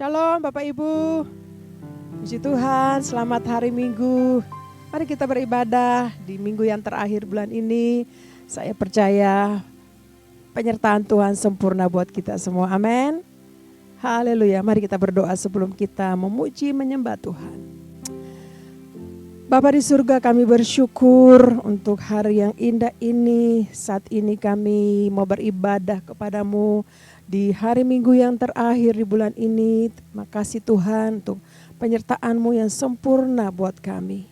Shalom Bapak Ibu, puji Tuhan, selamat hari Minggu. Mari kita beribadah di minggu yang terakhir bulan ini. Saya percaya penyertaan Tuhan sempurna buat kita semua, amin. Haleluya, mari kita berdoa sebelum kita memuji menyembah Tuhan. Bapa di surga, kami bersyukur untuk hari yang indah ini. Saat ini kami mau beribadah kepadamu di hari Minggu yang terakhir di bulan ini. Terima kasih Tuhan untuk penyertaan-Mu yang sempurna buat kami.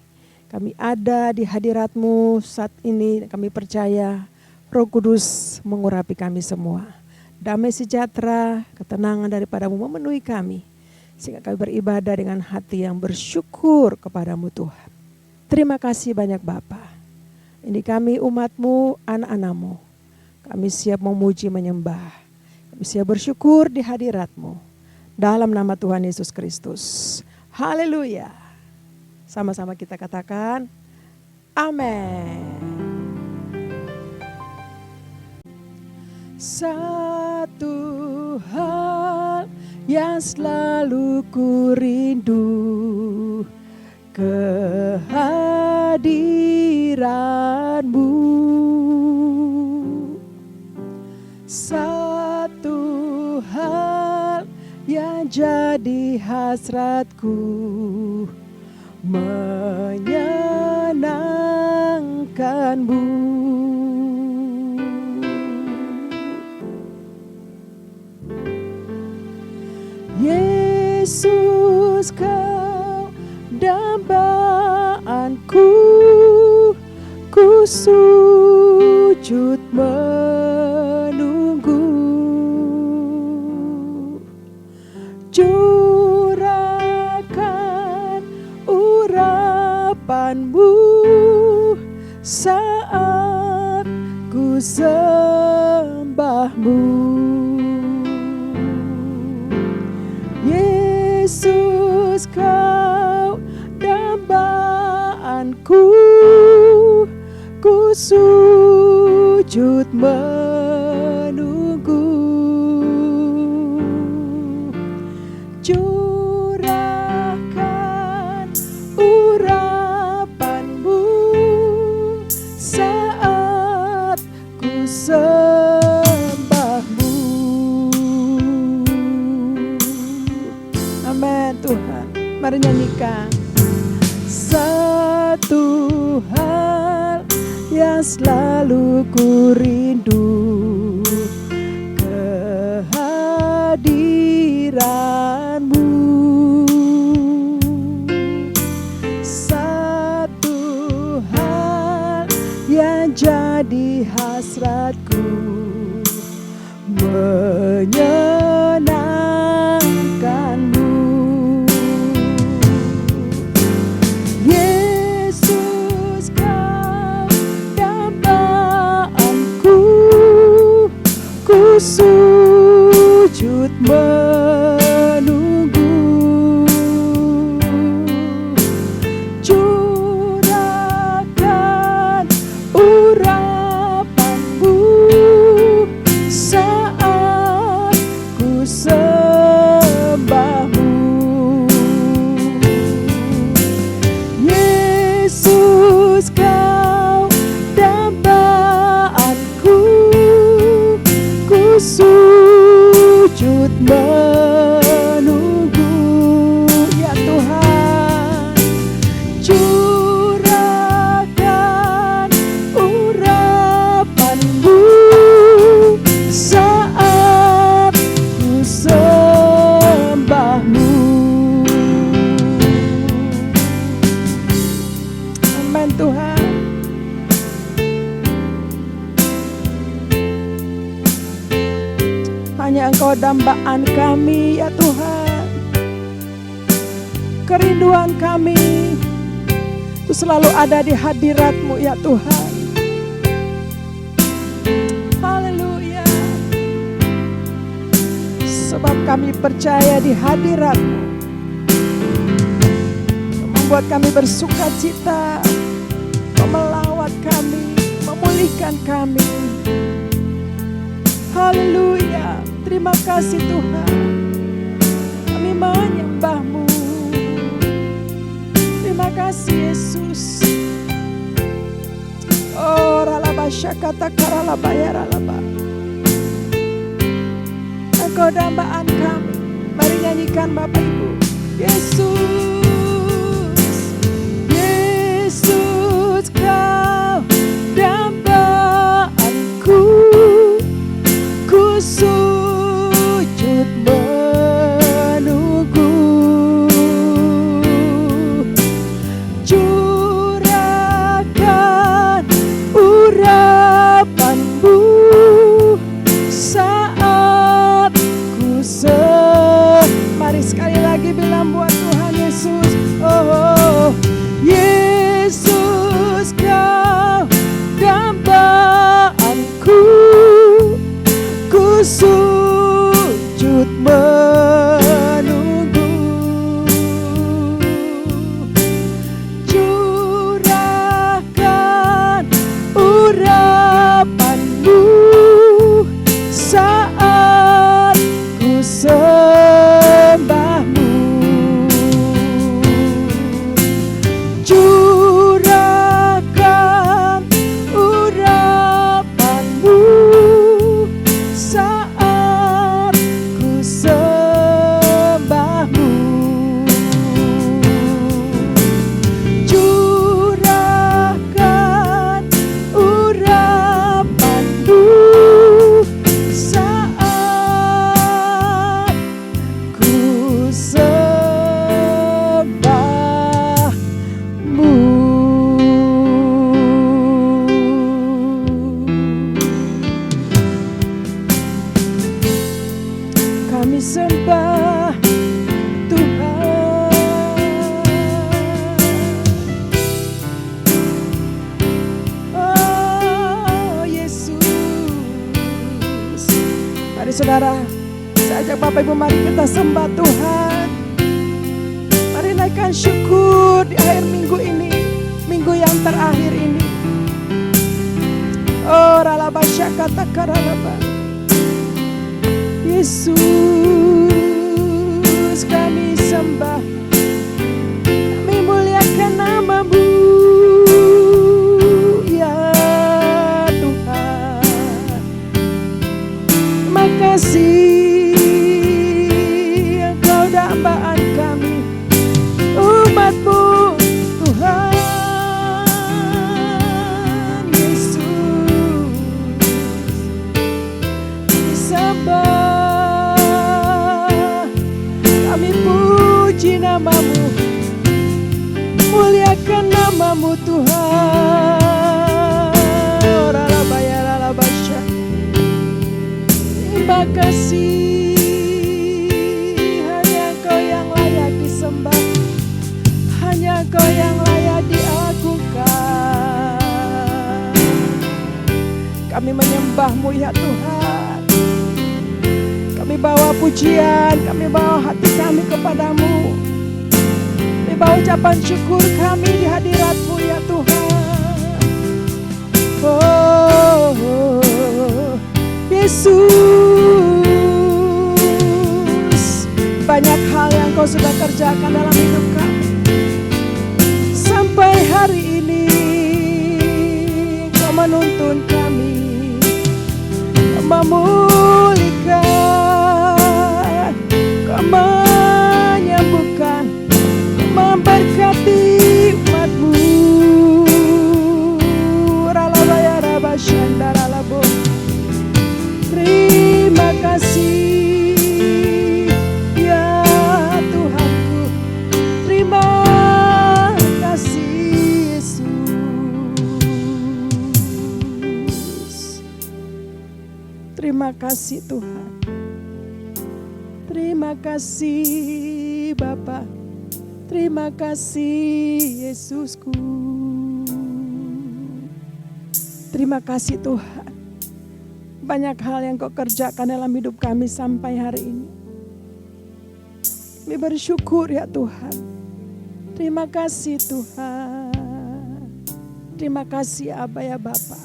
Kami ada di hadirat-Mu saat ini, kami percaya Roh Kudus mengurapi kami semua. Damai sejahtera, ketenangan daripada-Mu memenuhi kami. Sehingga kami beribadah dengan hati yang bersyukur kepadamu Tuhan. Terima kasih banyak Bapa. Ini kami umat-Mu, anak-anak-Mu. Kami siap memuji menyembah. Kami siap bersyukur di hadirat-Mu. Dalam nama Tuhan Yesus Kristus. Haleluya. Sama-sama kita katakan, amin. Satu hal yang selalu ku rindu, kehadiran-Mu. Satu hal yang jadi hasratku, menyenangkan-Mu. Yesus, Kau dambaanku, ku sujud menunggu. Curahkan urapan-Mu saat ku sembah-Mu. Yesus, Kau dambaanku, ku sujud menunggu. Curahkan urapan-Mu saat ku sembah-Mu. Amin Tuhan. Mari nyanyikan. Satu hal yang selalu ku rindu, kehadiran-Mu. Satu hal yang jadi hasratku, menyenangkan-Mu. Yesus, Kau dambaanku, ku sujud menunggu. Curahkan urapan-Mu saat ku sembah-Mu. Yesus, Kau dambaanku, ku sujud menunggu. Ya Tuhan, curahkan urapan-Mu saat ku sembah-Mu. Amin Tuhan. Hanya Engkau dambaan kami ya Tuhan. Kerinduan kami itu selalu ada di hadirat-Mu ya Tuhan. Haleluya. Sebab kami percaya di hadirat-Mu membuat kami bersuka cita, memelawat kami, memulihkan kami. Haleluya. Terima kasih Tuhan. Kami Terima kasih Yesus. Oh ralabasya kata karalabaya ralaba. Engkau dambaan kami. Mari nyanyikan Bapak Ibu. Yesus, Yesus kau dambaanku, ku sujud menunggu. Curahkan urapanmu saat ku mari sekali lagi bilang buat Tuhan Yesus. Oh Yesus kau dambaanku, ku sujud menunggu. Curahkan urapanmu saat ku sembahmu. Curahkan urapanmu saat ku sembahmu. Curahkan urapanmu saat ku sembahmu. Kami sembah Tuhan. Oh Yesus. Mari saudara, saya ajak Bapak Ibu, mari kita sembah Tuhan. Mari naikkan syukur di akhir minggu ini, minggu yang terakhir ini. Oh ralabasya kata karalaba. Yesus kami sembah, kami muliakan nama-Mu ya Tuhan. Terima kasih Engkau dambaan kami, umat-Mu Tuhan Yesus. Disembah, kami puji nama-Mu, muliakan nama-Mu Tuhan. Ralabaya ralabasya. Terima kasih, hanya Engkau yang layak disembah, hanya Engkau yang layak diagungkan. Kami menyembah-Mu ya Tuhan. Kami bawa pujian, kami bawa hati kami kepadamu. Kami bawa ucapan syukur kami di hadirat-Mu ya Tuhan. Oh Yesus, banyak hal yang Kau sudah kerjakan dalam hidup kami. Sampai hari ini Kau menuntun kami, memulihkan, Kau menyembuhkan, memberkati umat-Mu. Ralabaya rabashanda ralabo. Terima kasih ya Tuhanku, terima kasih Yesus. Terima kasih Tuhan. Terima kasih Bapa. Terima kasih Yesusku. Terima kasih Tuhan. Banyak hal yang Kau kerjakan dalam hidup kami sampai hari ini. Kami bersyukur ya Tuhan. Terima kasih Tuhan. Terima kasih Aba ya Bapa.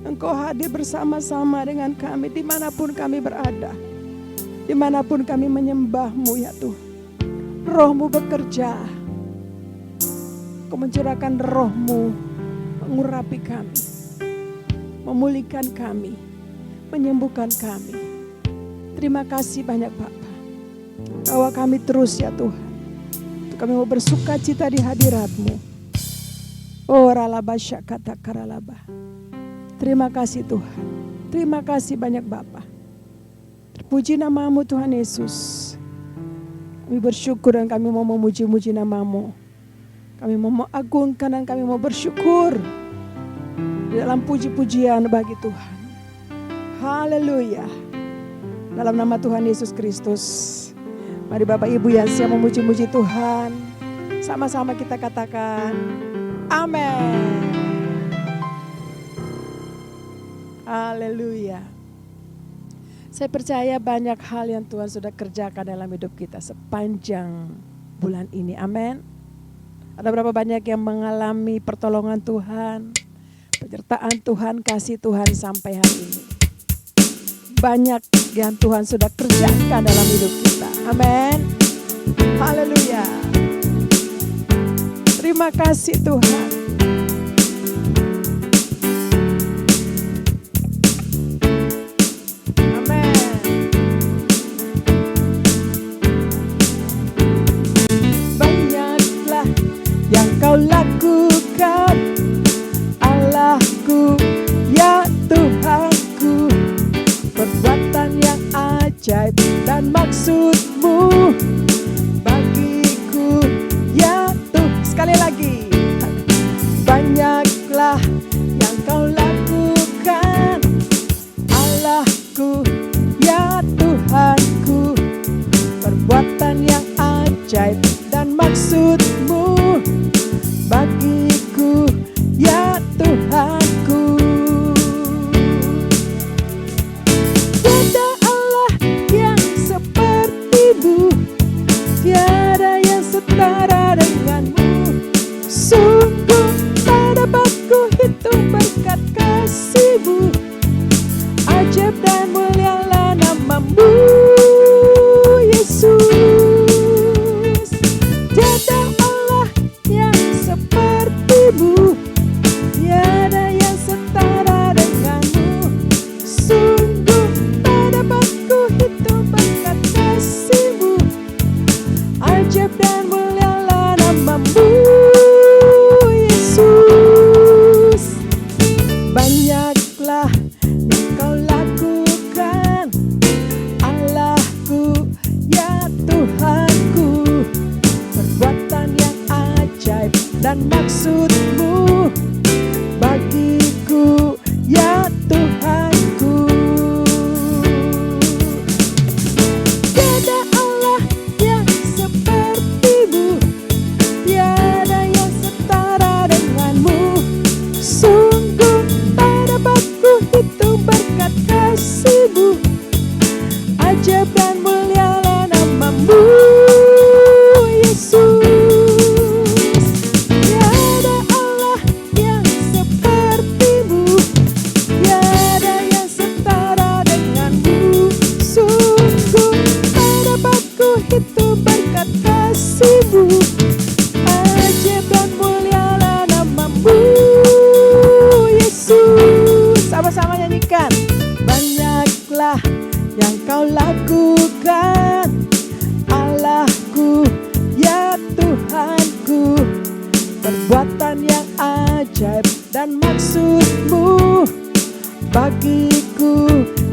Engkau hadir bersama-sama dengan kami dimanapun kami berada. Dimanapun kami menyembah-Mu ya Tuhan. Roh-Mu bekerja. Kau mencurahkan roh-Mu, mengurapi kami, memulihkan kami, menyembuhkan kami. Terima kasih banyak Bapa. Bawa kami terus ya Tuhan. Kami mau bersuka cita di hadirat-Mu. Oh ralaba syakata karalaba. Terima kasih Tuhan. Terima kasih banyak Bapa. Terpuji nama-Mu Tuhan Yesus. Kami bersyukur dan kami mau memuji-muji nama-Mu. Kami mau mengagungkan dan kami mau bersyukur di dalam puji-pujian bagi Tuhan. Haleluya. Dalam nama Tuhan Yesus Kristus. Mari Bapak Ibu yang siap memuji-muji Tuhan. Sama-sama kita katakan amin. Haleluya. Saya percaya banyak hal yang Tuhan sudah kerjakan dalam hidup kita sepanjang bulan ini. Amin. Ada berapa banyak yang mengalami pertolongan Tuhan, penyertaan Tuhan, kasih Tuhan sampai hari ini. Banyak yang Tuhan sudah kerjakan dalam hidup kita. Amin. Haleluya. Terima kasih Tuhan. Kau lakukan Allahku ya Tuhanku, perbuatan yang ajaib dan maksud-Mu bagiku ya Tuhan. Sekali lagi, banyaklah yang Kau lakukan Allahku ya Tuhanku, perbuatan yang ajaib dan maksud-Mu bagiku ya Tuhanku. Tiada Allah yang seperti-Mu, tiada yang setara dengan-Mu. Sungguh tak dapat ku hitung berkat kasih-Mu, ajaib dan mulialah nama-Mu Yesus. Tiada seperti-Mu, tiada yang setara dengan-Mu. Sungguh tak dapat ku hitung berkat kasih-Mu, ajaib dan mulialah nama-Mu Yesus. Banyaklah yang Kau lakukan Allahku ya Tuhanku, perbuatan yang ajaib dan maksud-Mu bagiku ya Tuhanku. Tiada Allah yang seperti-Mu, tiada yang setara dengan-Mu. Sungguh tak dapat ku hitung berkat kasih-Mu, ajaib dan mulialah nama-Mu Yesus. Itu berkat kasih-Mu, ajaib dan mulialah nama-Mu Yesus. Sama-sama nyanyikan. Banyaklah yang Kau lakukan Allahku ya Tuhanku, perbuatan yang ajaib dan maksud-Mu bagiku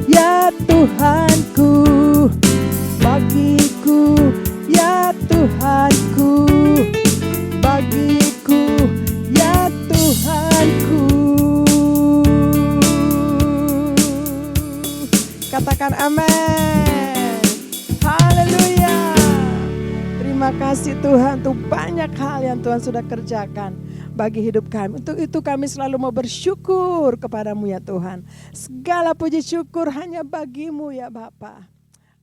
ya Tuhanku, bagiku ya Tuhanku, bagiku ya Tuhanku. Katakan amin. Haleluya. Terima kasih Tuhan untuk banyak hal yang Tuhan sudah kerjakan bagi hidup kami. Untuk itu kami selalu mau bersyukur kepadamu ya Tuhan. Segala puji syukur hanya bagi-Mu ya Bapa.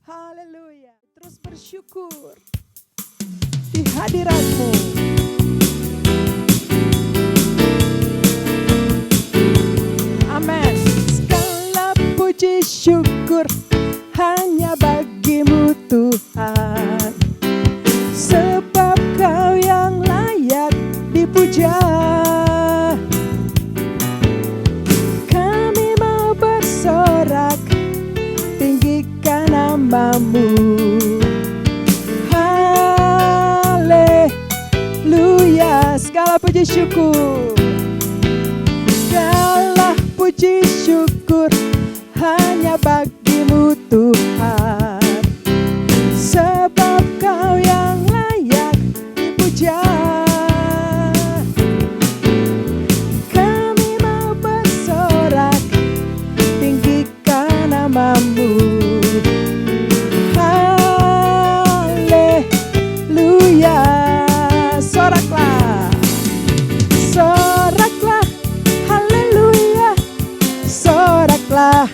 Haleluya. Terus bersyukur di hadirat-Mu. Amin. Segala puji syukur hanya bagi-Mu Tuhan, sebab Kau yang layak dipuji namamu. Haleluya. Segala puji syukur, segala puji syukur hanya bagimu Tuhan. Sebab Kau yang layak dipuja. Kami mau bersorak tinggikan namamu. Haleluya. Soraklah, soraklah, haleluya. Soraklah,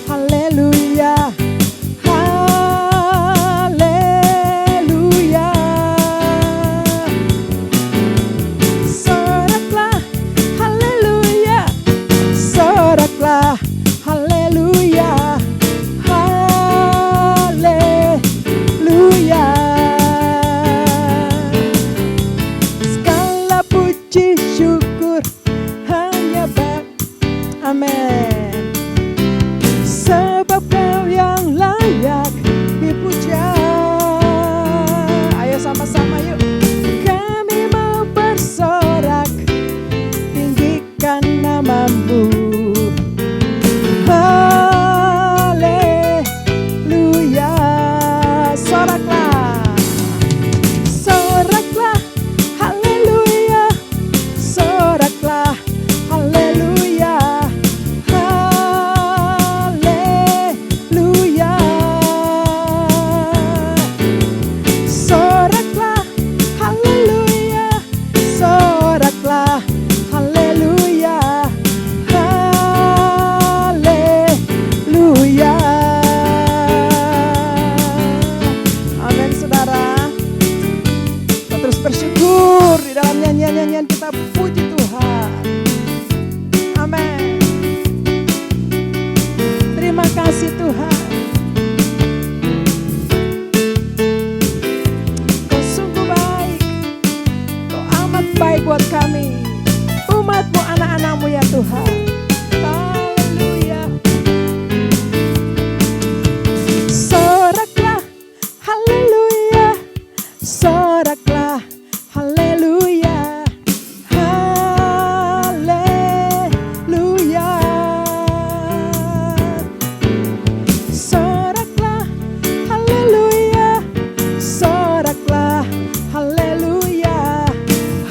haleluya. Haleluya. Soraklah, haleluya. Soraklah, haleluya. Haleluya. Segala puji syukur hanya amen. Sebab Kau yang layak dipuja. Ayo sama-sama yuk. Kami mau bersorak tinggikan namamu. Haleluya. Soraklah, soraklah, haleluya. Soraklah, haleluya. Haleluya. Soraklah, haleluya. Soraklah, haleluya. Haleluya. Amin saudara. Kita terus bersyukur di dalam nyanyian-nyanyian kita puji Tuhan. Amin. Terima kasih Tuhan. Kau sungguh baik. Kau amat baik buat kami, umat-Mu, anak-anak-Mu ya Tuhan. Haleluya. Soraklah, haleluya. Soraklah, haleluya. Haleluya. Soraklah, haleluya. Soraklah, haleluya.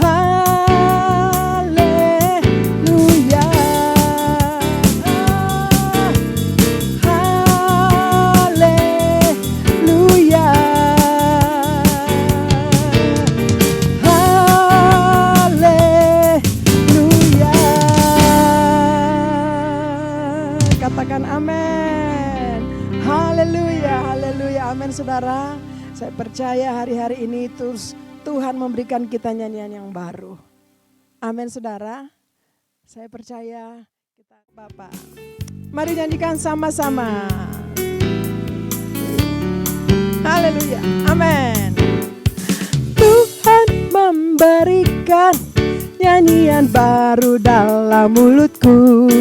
Haleluya. Haleluya. Haleluya. Katakan amin. Haleluya. Haleluya. Amin saudara. Saya percaya hari-hari ini terus Tuhan memberikan kita nyanyian yang baru. Amin saudara. Saya percaya kita Bapak. Mari nyanyikan sama-sama. Haleluya. Amin. Tuhan memberikan nyanyian baru dalam mulutku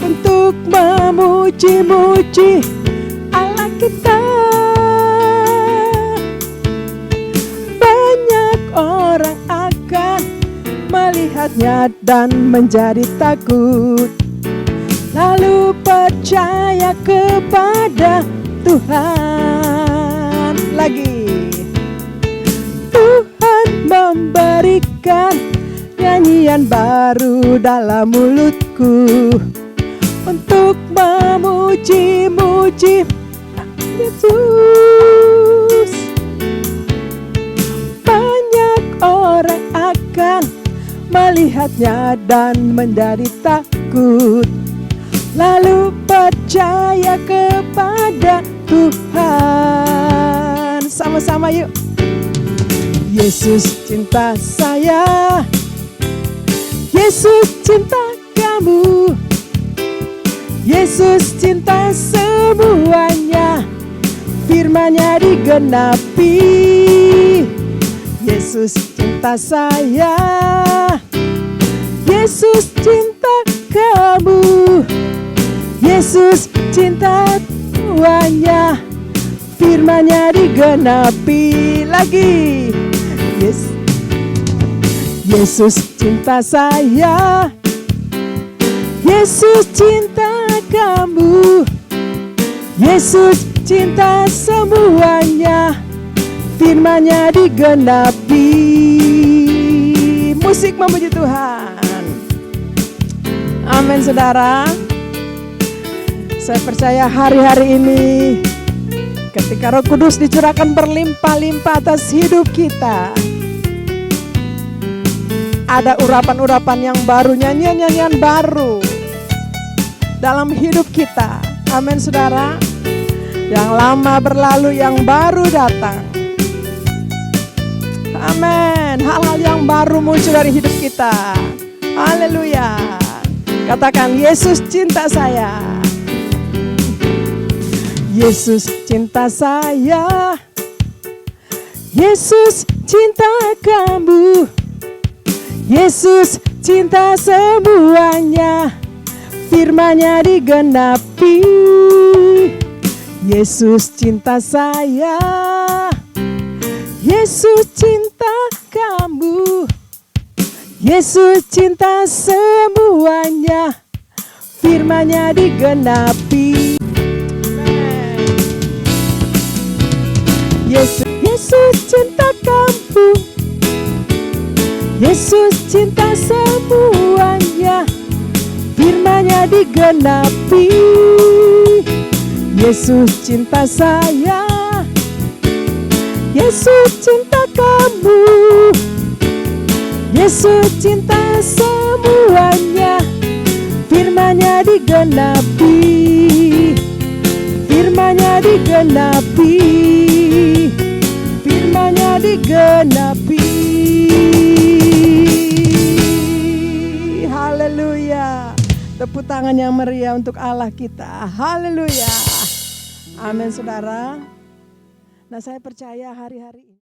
untuk memuji-muji Allah kita. Banyak orang akan melihatnya dan menjadi takut, lalu percaya kepada Tuhan. Lagi Tuhan memberikan nyanyian baru dalam mulutku untuk memuji-muji Yesus. Banyak orang akan melihatnya dan menjadi takut, lalu percaya kepada Tuhan. Sama-sama yuk. Yesus cinta saya, Yesus cinta kamu, Yesus cinta semuanya, firman-Nya digenapi. Yesus cinta saya, Yesus cinta kamu, Yesus cinta semuanya, firman-Nya digenapi lagi. Yesus cinta saya, Yesus cinta kamu, Yesus cinta semuanya, firman-Nya digenapi. Musik memuji Tuhan. Amin saudara. Saya percaya hari-hari ini ketika Roh Kudus dicurahkan berlimpah-limpah atas hidup kita, ada urapan-urapan yang baru, nyanyian-nyanyian baru dalam hidup kita. Amin saudara. Yang lama berlalu, yang baru datang. Amin. Hal-hal yang baru muncul dari hidup kita. Haleluya. Katakan, Yesus cinta saya, Yesus cinta saya, Yesus cinta kamu, Yesus cinta semuanya, firman-Nya digenapi. Yesus cinta saya, Yesus cinta kamu, Yesus cinta semuanya, firman-Nya digenapi. Yesus cinta kamu, Yesus cinta semuanya, firman-Nya digenapi. Yesus cinta saya, Yesus cinta kamu, Yesus cinta semuanya, firman-Nya digenapi. Firman-Nya digenapi, firman-Nya digenapi. Haleluya. Tepuk tangan yang meriah untuk Allah kita. Haleluya. Amin saudara. Nah, saya percaya hari-hari ini.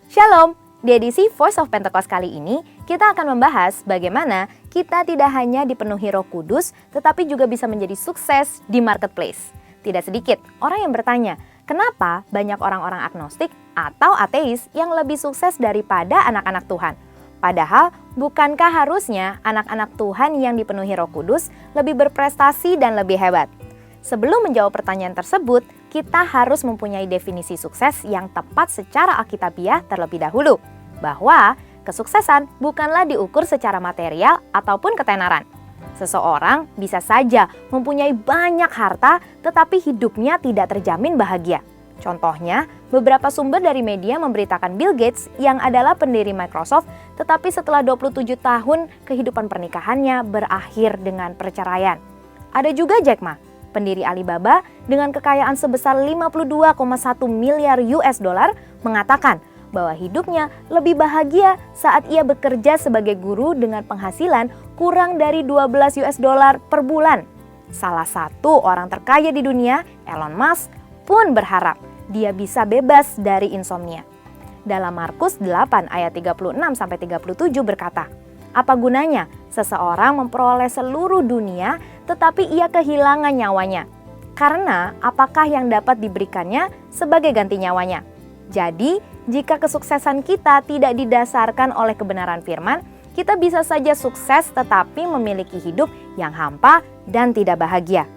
Shalom. Di edisi Voice of Pentecost kali ini, kita akan membahas bagaimana kita tidak hanya dipenuhi Roh Kudus, tetapi juga bisa menjadi sukses di marketplace. Tidak sedikit orang yang bertanya, kenapa banyak orang-orang agnostik atau ateis yang lebih sukses daripada anak-anak Tuhan? Padahal, bukankah harusnya anak-anak Tuhan yang dipenuhi Roh Kudus lebih berprestasi dan lebih hebat? Sebelum menjawab pertanyaan tersebut, kita harus mempunyai definisi sukses yang tepat secara alkitabiah terlebih dahulu. Bahwa kesuksesan bukanlah diukur secara material ataupun ketenaran. Seseorang bisa saja mempunyai banyak harta tetapi hidupnya tidak terjamin bahagia. Contohnya, beberapa sumber dari media memberitakan Bill Gates yang adalah pendiri Microsoft tetapi setelah 27 tahun kehidupan pernikahannya berakhir dengan perceraian. Ada juga Jack Ma, pendiri Alibaba dengan kekayaan sebesar 52,1 miliar US dollar mengatakan bahwa hidupnya lebih bahagia saat ia bekerja sebagai guru dengan penghasilan kurang dari 12 US dollar per bulan. Salah satu orang terkaya di dunia, Elon Musk, pun berharap dia bisa bebas dari insomnia. Dalam Markus 8 ayat 36-37 berkata, apa gunanya seseorang memperoleh seluruh dunia tetapi ia kehilangan nyawanya? Karena apakah yang dapat diberikannya sebagai ganti nyawanya? Jadi, jika kesuksesan kita tidak didasarkan oleh kebenaran firman, kita bisa saja sukses tetapi memiliki hidup yang hampa dan tidak bahagia.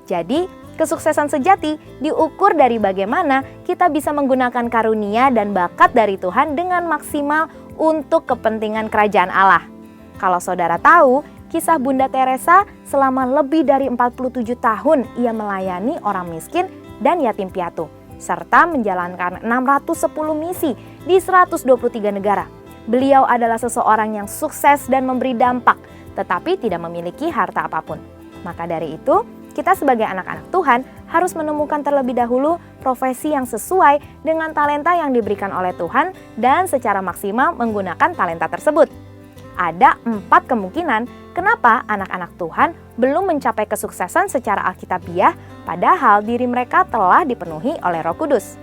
Jadi, kesuksesan sejati diukur dari bagaimana kita bisa menggunakan karunia dan bakat dari Tuhan dengan maksimal untuk kepentingan kerajaan Allah. Kalau saudara tahu, kisah Bunda Teresa selama lebih dari 47 tahun ia melayani orang miskin dan yatim piatu, serta menjalankan 610 misi di 123 negara. Beliau adalah seseorang yang sukses dan memberi dampak, tetapi tidak memiliki harta apapun. Maka dari itu, kita sebagai anak-anak Tuhan harus menemukan terlebih dahulu profesi yang sesuai dengan talenta yang diberikan oleh Tuhan dan secara maksimal menggunakan talenta tersebut. Ada 4 kemungkinan kenapa anak-anak Tuhan belum mencapai kesuksesan secara alkitabiah padahal diri mereka telah dipenuhi oleh Roh Kudus.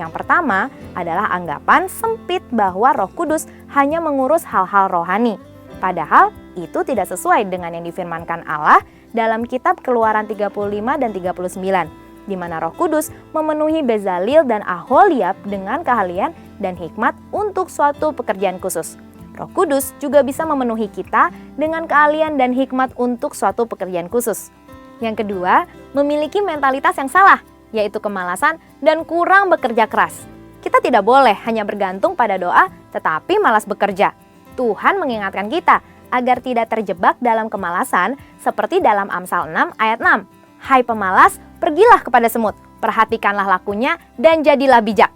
Yang pertama adalah anggapan sempit bahwa Roh Kudus hanya mengurus hal-hal rohani. Padahal Itu tidak sesuai dengan yang difirmankan Allah dalam kitab Keluaran 35 dan 39, di mana Roh Kudus memenuhi Bezalel dan Aholiab dengan keahlian dan hikmat untuk suatu pekerjaan khusus. Roh Kudus juga bisa memenuhi kita dengan keahlian dan hikmat untuk suatu pekerjaan khusus. Yang kedua, memiliki mentalitas yang salah, yaitu kemalasan dan kurang bekerja keras. Kita tidak boleh hanya bergantung pada doa, tetapi malas bekerja. Tuhan mengingatkan kita agar tidak terjebak dalam kemalasan seperti dalam Amsal 6 ayat 6. Hai pemalas, pergilah kepada semut, perhatikanlah lakunya dan jadilah bijak.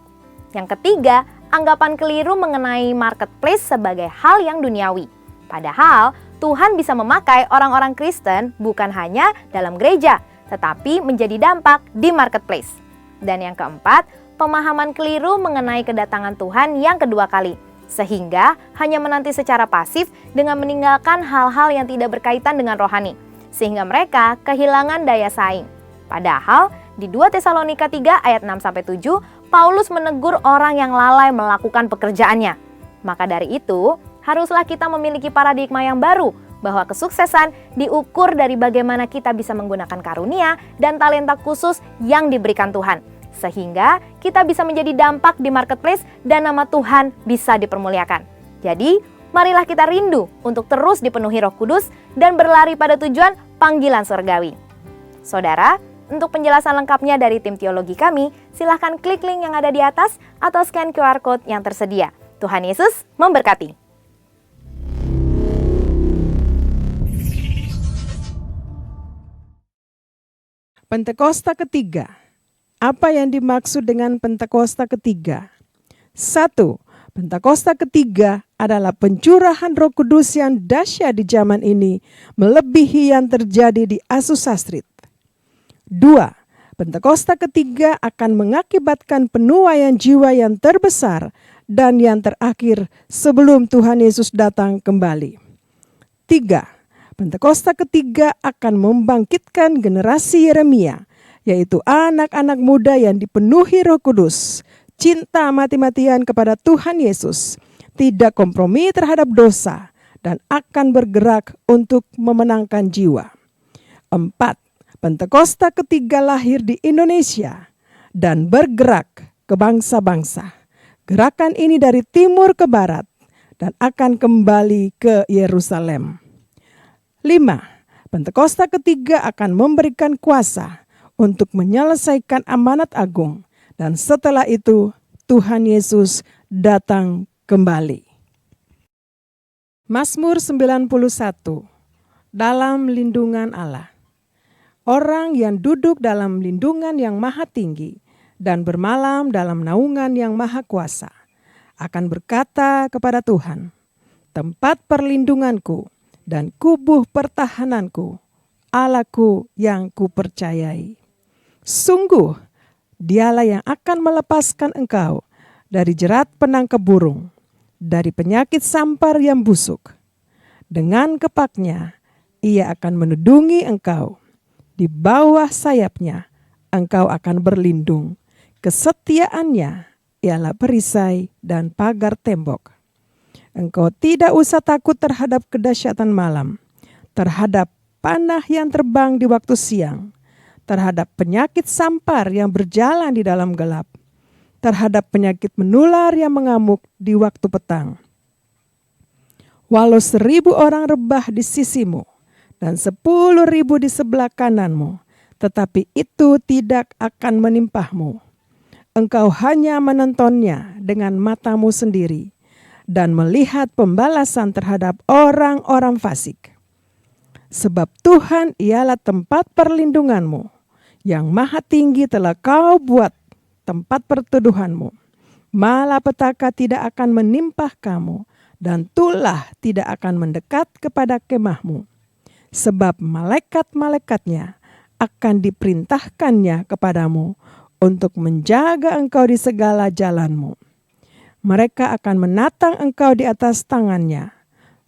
Yang ketiga, anggapan keliru mengenai marketplace sebagai hal yang duniawi. Padahal Tuhan bisa memakai orang-orang Kristen bukan hanya dalam gereja, tetapi menjadi dampak di marketplace. Dan yang keempat, pemahaman keliru mengenai kedatangan Tuhan yang kedua kali, sehingga hanya menanti secara pasif dengan meninggalkan hal-hal yang tidak berkaitan dengan rohani, sehingga mereka kehilangan daya saing. Padahal di 2 Tesalonika 3 ayat 6-7, Paulus menegur orang yang lalai melakukan pekerjaannya. Maka dari itu, haruslah kita memiliki paradigma yang baru bahwa kesuksesan diukur dari bagaimana kita bisa menggunakan karunia dan talenta khusus yang diberikan Tuhan, sehingga kita bisa menjadi dampak di marketplace dan nama Tuhan bisa dipermuliakan. Jadi, marilah kita rindu untuk terus dipenuhi Roh Kudus dan berlari pada tujuan panggilan surgawi. Saudara, untuk penjelasan lengkapnya dari tim teologi kami, silahkan klik link yang ada di atas atau scan QR Code yang tersedia. Tuhan Yesus memberkati. Pentakosta ketiga. Apa yang dimaksud dengan Pentakosta ketiga? 1. Pentakosta ketiga adalah pencurahan Roh Kudus yang dahsyat di zaman ini, melebihi yang terjadi di Azusa Street. 2. Pentakosta ketiga akan mengakibatkan penuaian jiwa yang terbesar dan yang terakhir sebelum Tuhan Yesus datang kembali. 3. Pentakosta ketiga akan membangkitkan generasi Yeremia, yaitu anak-anak muda yang dipenuhi Roh Kudus, cinta mati-matian kepada Tuhan Yesus, tidak kompromi terhadap dosa, dan akan bergerak untuk memenangkan jiwa. 4. Pentakosta ketiga lahir di Indonesia dan bergerak ke bangsa-bangsa. Gerakan ini dari timur ke barat dan akan kembali ke Yerusalem. 5. Pentakosta ketiga akan memberikan kuasa untuk menyelesaikan amanat agung, dan setelah itu Tuhan Yesus datang kembali. Mazmur 91. Dalam lindungan Allah. Orang yang duduk dalam lindungan yang maha tinggi dan bermalam dalam naungan yang maha kuasa akan berkata kepada Tuhan, tempat perlindunganku dan kubuh pertahananku, Allahku yang kupercayai. Sungguh, Dialah yang akan melepaskan engkau dari jerat penangkap burung, dari penyakit sampar yang busuk. Dengan kepaknya, Ia akan menudungi engkau. Di bawah sayapnya, engkau akan berlindung. Kesetiaannya ialah perisai dan pagar tembok. Engkau tidak usah takut terhadap kedahsyatan malam, terhadap panah yang terbang di waktu siang, terhadap penyakit sampar yang berjalan di dalam gelap, terhadap penyakit menular yang mengamuk di waktu petang. Walau 1.000 orang rebah di sisimu dan 10.000 di sebelah kananmu, tetapi itu tidak akan menimpahmu. Engkau hanya menontonnya dengan matamu sendiri dan melihat pembalasan terhadap orang-orang fasik. Sebab Tuhan ialah tempat perlindunganmu, yang maha tinggi telah kau buat tempat perteduhanmu. Malapetaka tidak akan menimpa kamu, dan tulah tidak akan mendekat kepada kemahmu. Sebab malaikat-malaikatnya akan diperintahkannya kepadamu untuk menjaga engkau di segala jalanmu. Mereka akan menatang engkau di atas tangannya,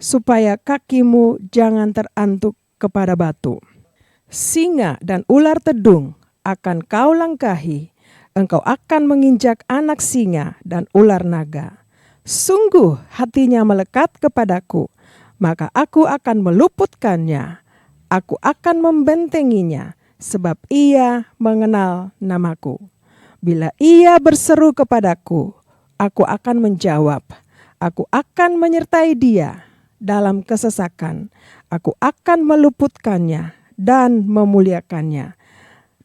supaya kakimu jangan terantuk kepada batu. Singa dan ular tedung akan kau langkahi, engkau akan menginjak anak singa dan ular naga. Sungguh hatinya melekat kepadaku, maka aku akan meluputkannya. Aku akan membentenginya, sebab ia mengenal namaku. Bila ia berseru kepadaku, aku akan menjawab. Aku akan menyertai dia dalam kesesakan. Aku akan meluputkannya dan memuliakannya.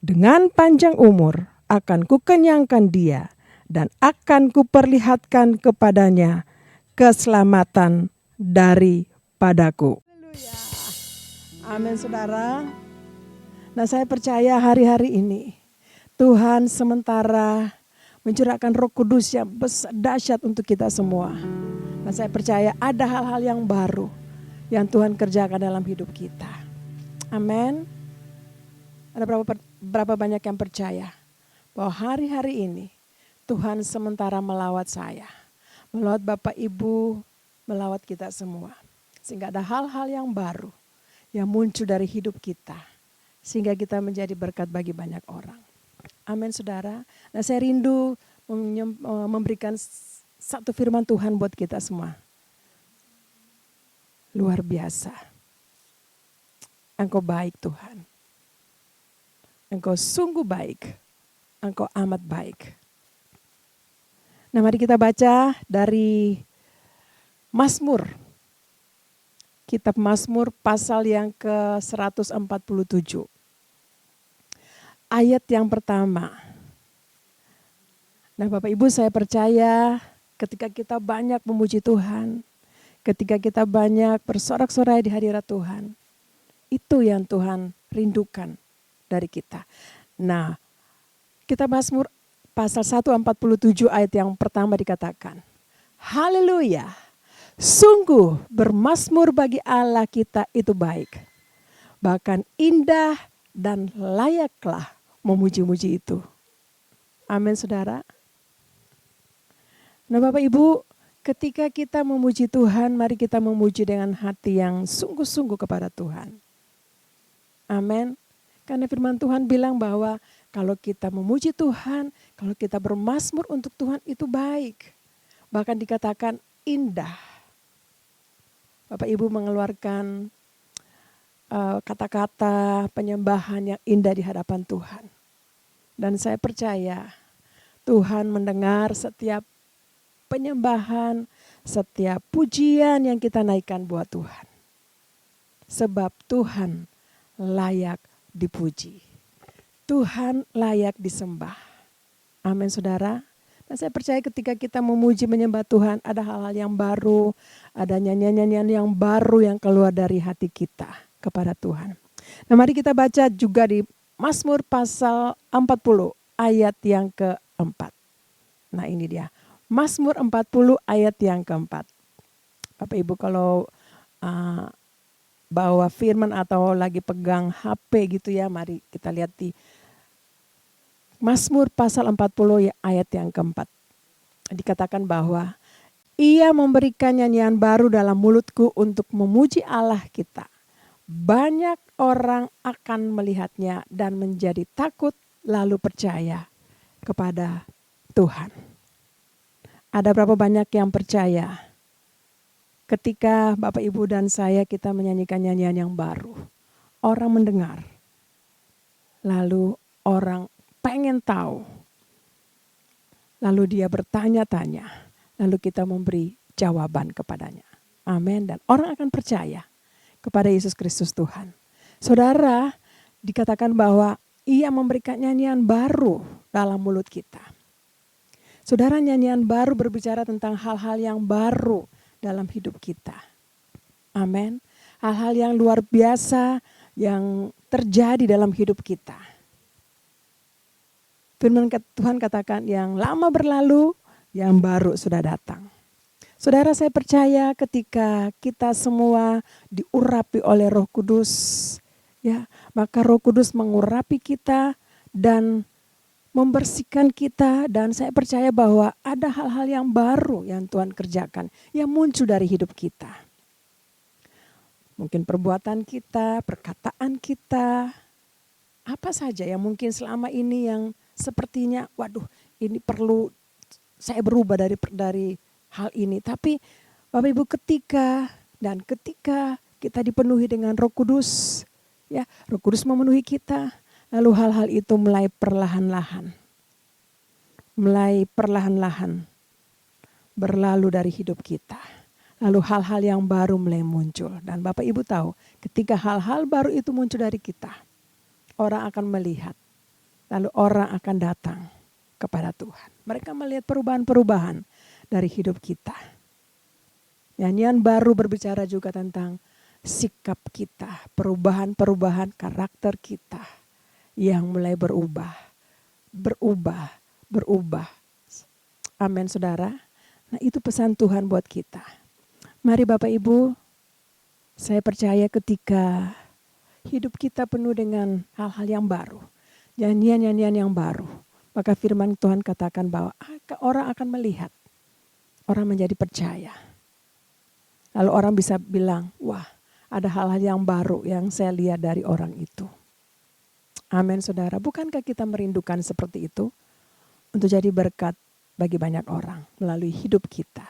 Dengan panjang umur akan kukenyangkan dia dan akan kuperlihatkan kepadanya keselamatan daripadaku. Amin saudara. Nah saya percaya hari-hari ini Tuhan sementara mencurahkan Roh Kudus yang dahsyat untuk kita semua. Dan saya percaya ada hal-hal yang baru yang Tuhan kerjakan dalam hidup kita. Amin. Ada berapa banyak yang percaya bahwa hari-hari ini Tuhan sementara melawat saya, melawat Bapak Ibu, melawat kita semua. Sehingga ada hal-hal yang baru yang muncul dari hidup kita. Sehingga kita menjadi berkat bagi banyak orang. Amin saudara. Nah saya rindu memberikan satu firman Tuhan buat kita semua. Luar biasa. Engkau baik Tuhan. Engkau sungguh baik. Engkau amat baik. Nah mari kita baca dari Mazmur. Kitab Mazmur pasal yang ke-147. Ayat yang pertama. Nah Bapak Ibu saya percaya ketika kita banyak memuji Tuhan. Ketika kita banyak bersorak-sorai di hadirat Tuhan. Itu yang Tuhan rindukan dari kita. Nah Kitab Mazmur pasal 147 ayat yang pertama dikatakan. Haleluya. Sungguh bermazmur bagi Allah kita itu baik. Bahkan indah dan layaklah memuji-muji itu. Amin saudara. Nah Bapak Ibu, ketika kita memuji Tuhan, mari kita memuji dengan hati yang sungguh-sungguh kepada Tuhan. Amin. Karena firman Tuhan bilang bahwa kalau kita memuji Tuhan, kalau kita bermazmur untuk Tuhan itu baik. Bahkan dikatakan indah. Bapak Ibu mengeluarkan kata-kata penyembahan yang indah di hadapan Tuhan. Dan saya percaya Tuhan mendengar setiap penyembahan, setiap pujian yang kita naikkan buat Tuhan. Sebab Tuhan layak dipuji. Tuhan layak disembah. Amin saudara. Dan saya percaya ketika kita memuji menyembah Tuhan ada hal-hal yang baru, ada nyanyian-nyanyian yang baru yang keluar dari hati kita kepada Tuhan. Nah mari kita baca juga di Mazmur pasal 40 ayat yang keempat. Nah ini dia, Mazmur 40 ayat yang keempat. Bapak Ibu kalau bawa firman atau lagi pegang HP gitu ya, mari kita lihat di Mazmur pasal 40 ayat yang keempat. Dikatakan bahwa ia memberikan nyanyian baru dalam mulutku untuk memuji Allah kita. Banyak orang akan melihatnya dan menjadi takut lalu percaya kepada Tuhan. Ada berapa banyak yang percaya ketika Bapak Ibu dan saya kita menyanyikan nyanyian yang baru. Orang mendengar. Lalu orang pengen tahu. Lalu dia bertanya-tanya. Lalu kita memberi jawaban kepadanya. Amin. Dan orang akan percaya kepada Yesus Kristus Tuhan. Saudara, dikatakan bahwa ia memberikan nyanyian baru dalam mulut kita. Saudara, nyanyian baru berbicara tentang hal-hal yang baru dalam hidup kita. Amin. Hal-hal yang luar biasa yang terjadi dalam hidup kita. Firman Tuhan katakan yang lama berlalu, yang baru sudah datang. Saudara, saya percaya ketika kita semua diurapi oleh Roh Kudus, ya, maka Roh Kudus mengurapi kita dan membersihkan kita, dan saya percaya bahwa ada hal-hal yang baru yang Tuhan kerjakan, yang muncul dari hidup kita. Mungkin perbuatan kita, perkataan kita, apa saja yang mungkin selama ini yang sepertinya, waduh, ini perlu saya berubah dari hal ini. Tapi Bapak Ibu, ketika Dan ketika kita dipenuhi dengan Roh Kudus, ya, Roh Kudus memenuhi kita, lalu hal-hal itu mulai perlahan-lahan berlalu dari hidup kita. Lalu hal-hal yang baru mulai muncul. Dan Bapak Ibu tahu, ketika hal-hal baru itu muncul dari kita, orang akan melihat. Lalu orang akan datang kepada Tuhan. Mereka melihat perubahan-perubahan dari hidup kita. Nyanyian baru berbicara juga tentang sikap kita, perubahan-perubahan karakter kita yang mulai berubah. Amin, saudara. Nah, itu pesan Tuhan buat kita. Mari Bapak Ibu, saya percaya ketika hidup kita penuh dengan hal-hal yang baru, nyanyian-nyanyian yang baru, maka firman Tuhan katakan bahwa orang akan melihat, orang menjadi percaya. Lalu orang bisa bilang, wah, ada hal-hal yang baru yang saya lihat dari orang itu. Amin, saudara. Bukankah kita merindukan seperti itu? Untuk jadi berkat bagi banyak orang melalui hidup kita.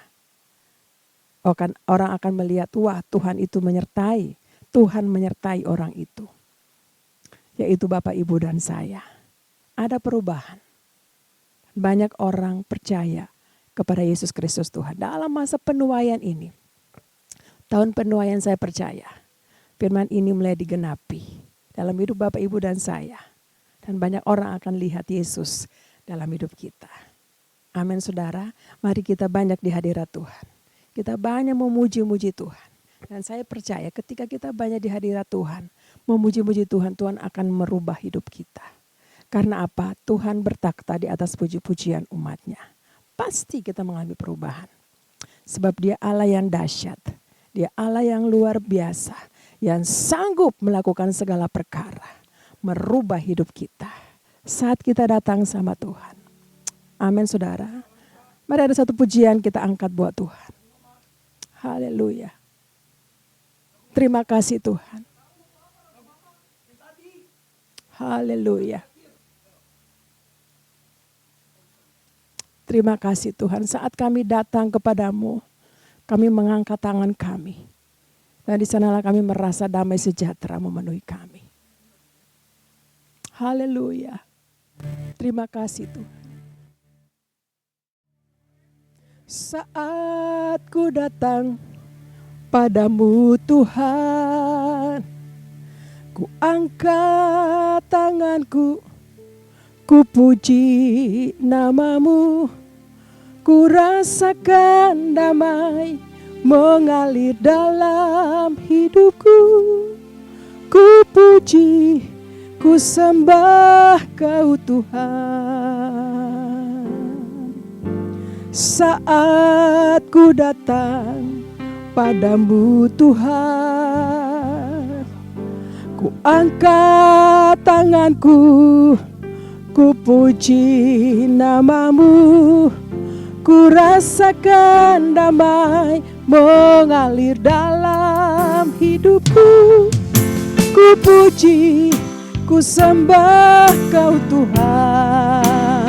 Orang akan melihat, wah, Tuhan itu menyertai. Tuhan menyertai orang itu. Yaitu Bapak, Ibu, dan saya. Ada perubahan. Banyak orang percaya kepada Yesus Kristus Tuhan. Dalam masa penuaian ini. Tahun penuaian saya percaya. Firman ini mulai digenapi. Dalam hidup Bapak, Ibu, dan saya. Dan banyak orang akan lihat Yesus dalam hidup kita. Amin, saudara. Mari kita banyak di hadirat Tuhan. Kita banyak memuji-muji Tuhan. Dan saya percaya ketika kita banyak di hadirat Tuhan, memuji-muji Tuhan, Tuhan akan merubah hidup kita. Karena apa? Tuhan bertakhta di atas puji-pujian umatnya. Pasti kita mengalami perubahan. Sebab Dia Allah yang dahsyat. Dia Allah yang luar biasa. Yang sanggup melakukan segala perkara. Merubah hidup kita. Saat kita datang sama Tuhan. Amin, saudara. Mari ada satu pujian kita angkat buat Tuhan. Haleluya. Terima kasih Tuhan. Haleluya. Terima kasih Tuhan. Saat kami datang kepadamu, kami mengangkat tangan kami. Dan di sanalah kami merasa damai sejahtera memenuhi kami. Haleluya. Terima kasih Tuhan. Saat ku datang padamu Tuhan, ku angkat tanganku, ku puji namamu, ku rasakan damai mengalir dalam hidupku, ku puji, ku sembah Kau Tuhan. Saat ku datang padamu Tuhan, ku angkat tanganku, ku puji namamu, ku rasakan damai mengalir dalam hidupku, ku puji, ku sembah Kau Tuhan.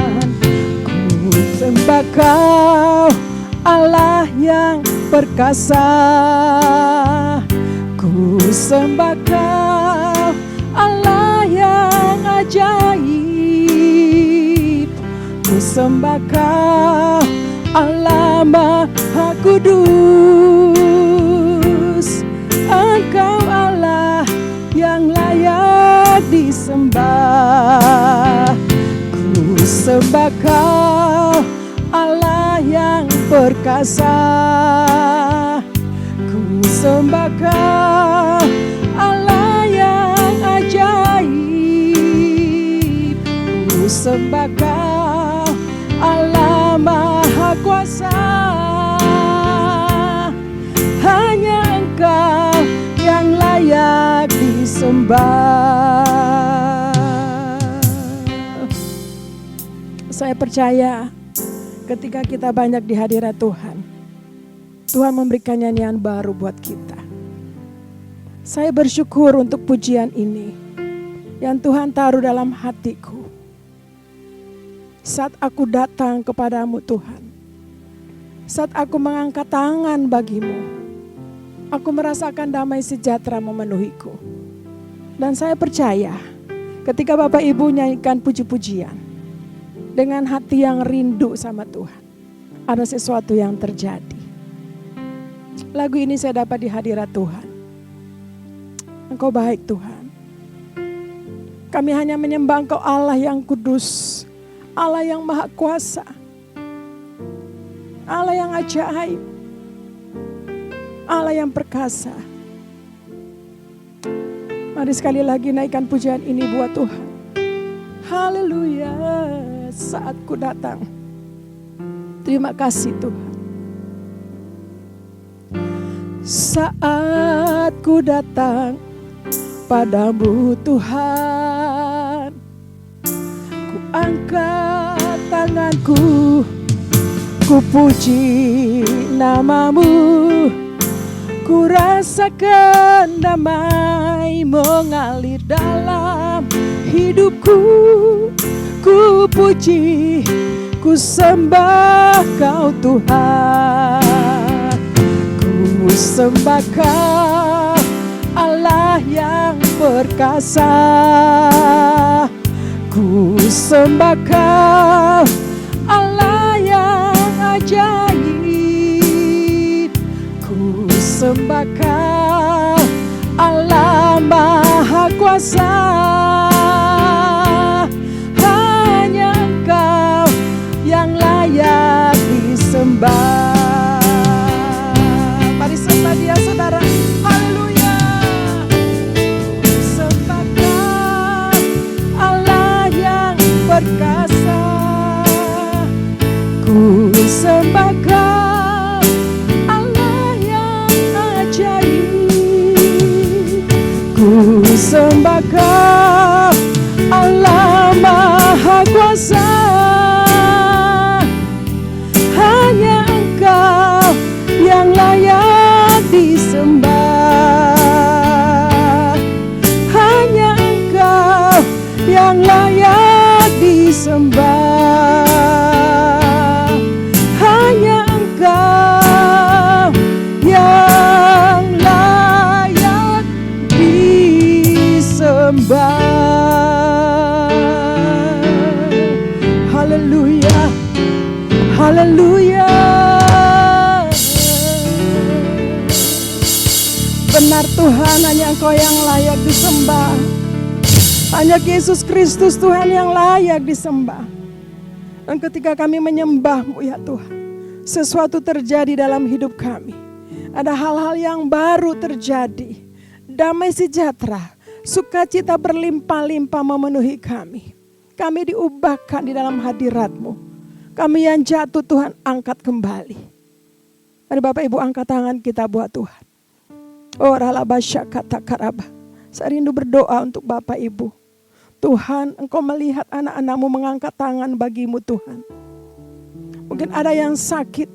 Ku sembah Kau Allah yang perkasa, ku sembah Kau Allah yang ajaib, ku sembah Kau Allah Maha Kudus. Engkau Allah yang layak disembah, ku sembah Kau Allah yang perkasa, ku sembah Kau Allah yang ajaib, ku sembah Kau Allah Maha Kuasa. Hanya Engkau yang layak disembah. Saya percaya ketika kita banyak di hadirat Tuhan, Tuhan memberikan nyanyian baru buat kita. Saya bersyukur untuk pujian ini yang Tuhan taruh dalam hatiku. Saat aku datang kepadamu Tuhan, saat aku mengangkat tangan bagimu, Aku merasakan damai sejahtera memenuhiku. Dan saya percaya ketika Bapak Ibu nyanyikan puji-pujian dengan hati yang rindu sama Tuhan, ada sesuatu yang terjadi. Lagu ini saya dapat di hadirat Tuhan. Engkau baik Tuhan. Kami hanya menyembah Engkau Allah yang kudus, Allah yang maha kuasa, Allah yang ajaib, Allah yang perkasa. Mari sekali lagi naikkan pujian ini buat Tuhan. Haleluya, saat ku datang. Terima kasih Tuhan. Saat ku datang padamu Tuhan, ku angkat tanganku, ku puji namamu, ku rasakan damai mengalir dalam hidupku. Ku puji, ku sembah Kau Tuhan, ku sembah Kau Allah yang perkasa, ku sembah Kau Allah yang ajaib, ku sembah Kau Allah maha kuasa. Hanya Engkau yang layak disembah. Mari sembah Dia saudara. Haleluya. Sembah Kau Allah yang perkasa, ku sembah Kau Allah yang ajaib, ku sembah Kau Allah maha kuasa. Hanya Engkau yang layak disembah, hanya Engkau yang layak disembah, hanya Engkau yang layak disembah. Haleluya, haleluya. Benar Tuhan, hanya Engkau yang layak disembah. Hanya Yesus Kristus Tuhan yang layak disembah. Dan ketika kami menyembah-Mu ya Tuhan, sesuatu terjadi dalam hidup kami. Ada hal-hal yang baru terjadi. Damai sejahtera, sukacita berlimpah-limpah memenuhi kami. Kami diubahkan di dalam hadirat-Mu. Kami yang jatuh Tuhan angkat kembali. Mari Bapak Ibu angkat tangan kita buat Tuhan. Oh ralabasya kata karaba. Saya rindu berdoa untuk Bapak Ibu. Tuhan, Engkau melihat anak-anak-Mu mengangkat tangan bagi-Mu Tuhan. Mungkin ada yang sakit.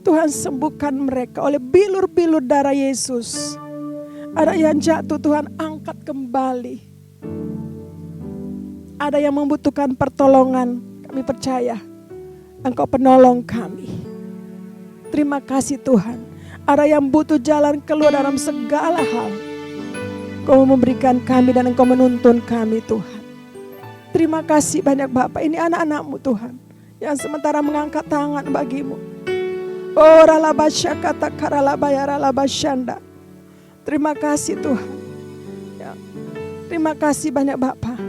Tuhan sembuhkan mereka oleh bilur-bilur darah Yesus. Ada yang jatuh Tuhan angkat kembali. Ada yang membutuhkan pertolongan. Kami percaya Engkau penolong kami. Terima kasih Tuhan. Ada yang butuh jalan keluar dalam segala hal. Engkau memberikan kami dan Engkau menuntun kami Tuhan. Terima kasih banyak Bapak. Ini anak-anak-Mu Tuhan, yang sementara mengangkat tangan bagi-Mu. Oh ralabasya kata karalabaya ralabasyanda. Terima kasih Tuhan ya. Terima kasih banyak Bapak.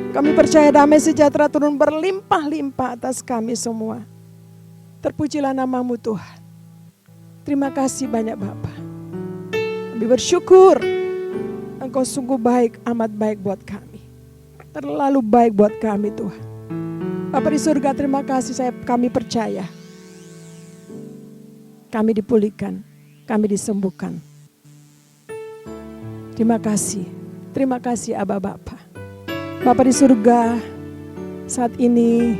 Kami percaya damai sejahtera turun berlimpah-limpah atas kami semua. Terpujilah nama-Mu Tuhan. Terima kasih banyak Bapak. Kami bersyukur Engkau sungguh baik, amat baik buat kami. Terlalu baik buat kami Tuhan. Bapa di surga, terima kasih kami percaya. Kami dipulihkan, kami disembuhkan. Terima kasih Aba Bapa. Bapa di surga, saat ini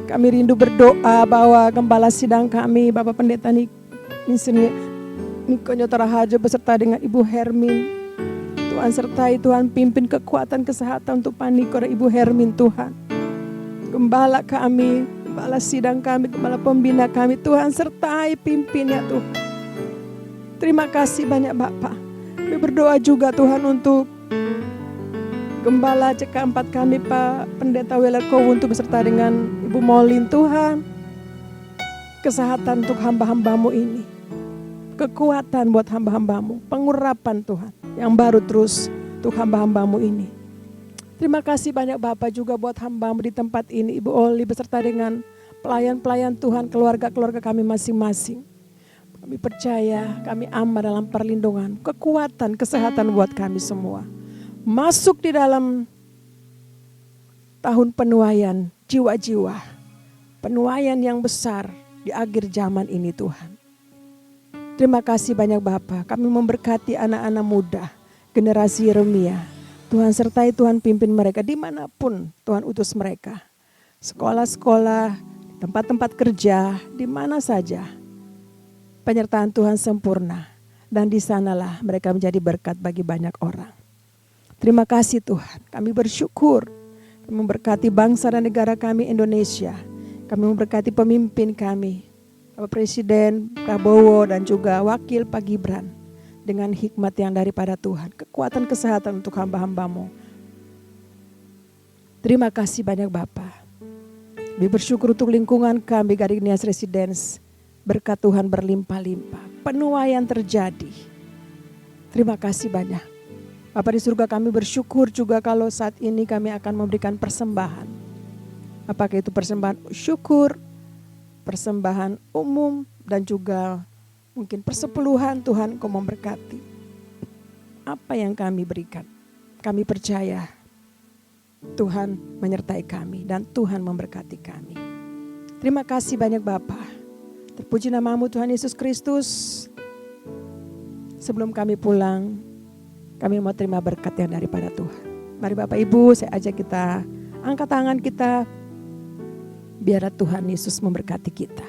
kami rindu berdoa bahwa gembala sidang kami, Bapak Pendeta Niko Nyotora Hajo beserta dengan Ibu Hermin. Tuhan sertai, Tuhan pimpin kekuatan kesehatan untuk Pak Niko dan Ibu Hermin Tuhan. Gembala kami, gembala sidang kami, gembala pembina kami, Tuhan sertai pimpin ya Tuhan. Terima kasih banyak Bapak. Kami berdoa juga Tuhan untuk Gembala CK4 kami Pak Pendeta Welekowo untuk beserta dengan Ibu Molin Tuhan. Kesehatan untuk hamba-hambamu ini. Kekuatan buat hamba-hambamu. Pengurapan Tuhan yang baru terus untuk hamba-hambamu ini. Terima kasih banyak Bapak juga buat hambamu di tempat ini. Ibu Oli beserta dengan pelayan-pelayan Tuhan, keluarga-keluarga kami masing-masing. Kami percaya, kami aman dalam perlindungan, kekuatan, kesehatan buat kami semua. Masuk di dalam tahun penuaian jiwa-jiwa. Penuaian yang besar di akhir zaman ini Tuhan. Terima kasih banyak Bapak. Kami memberkati anak-anak muda, generasi Yeremia. Tuhan sertai, Tuhan pimpin mereka dimanapun Tuhan utus mereka. Sekolah-sekolah, tempat-tempat kerja, di mana saja. Penyertaan Tuhan sempurna. Dan di sanalah mereka menjadi berkat bagi banyak orang. Terima kasih Tuhan, kami bersyukur. Kami memberkati bangsa dan negara kami Indonesia. Kami memberkati pemimpin kami, Bapak Presiden Prabowo dan juga Wakil Pak Gibran. Dengan hikmat yang daripada Tuhan, kekuatan kesehatan untuk hamba-hambamu. Terima kasih banyak Bapak. Kami bersyukur untuk lingkungan kami Gading-Nias Residence. Berkat Tuhan berlimpah-limpah, penuaian terjadi. Terima kasih banyak. Bapak di surga kami bersyukur juga kalau saat ini kami akan memberikan persembahan. Apakah itu persembahan syukur, persembahan umum dan juga mungkin persepuluhan Tuhan Kau memberkati. Apa yang kami berikan, kami percaya Tuhan menyertai kami dan Tuhan memberkati kami. Terima kasih banyak Bapa. Terpuji namamu Tuhan Yesus Kristus. Sebelum kami pulang, kami mau terima berkat yang daripada Tuhan. Mari Bapak Ibu, saya ajak kita angkat tangan kita. Biarlah Tuhan Yesus memberkati kita.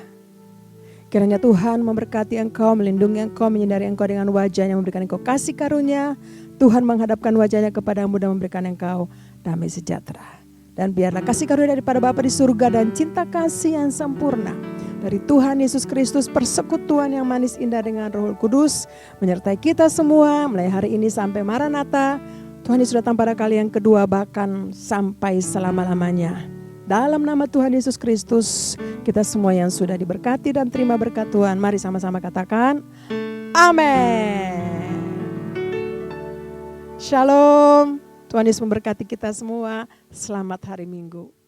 Kiranya Tuhan memberkati engkau, melindungi engkau, menyinari engkau dengan wajahnya, memberikan engkau kasih karunia. Tuhan menghadapkan wajahnya kepadamu dan memberikan engkau damai sejahtera. Dan biarlah kasih karunia daripada Bapa di surga dan cinta kasih yang sempurna dari Tuhan Yesus Kristus, persekutuan yang manis indah dengan Roh Kudus menyertai kita semua mulai hari ini sampai Maranatha. Tuhan Yesus datang pada kali yang kedua bahkan sampai selama-lamanya. Dalam nama Tuhan Yesus Kristus, kita semua yang sudah diberkati dan terima berkat Tuhan, mari sama-sama katakan, amin. Shalom, Tuhan Yesus memberkati kita semua, selamat hari Minggu.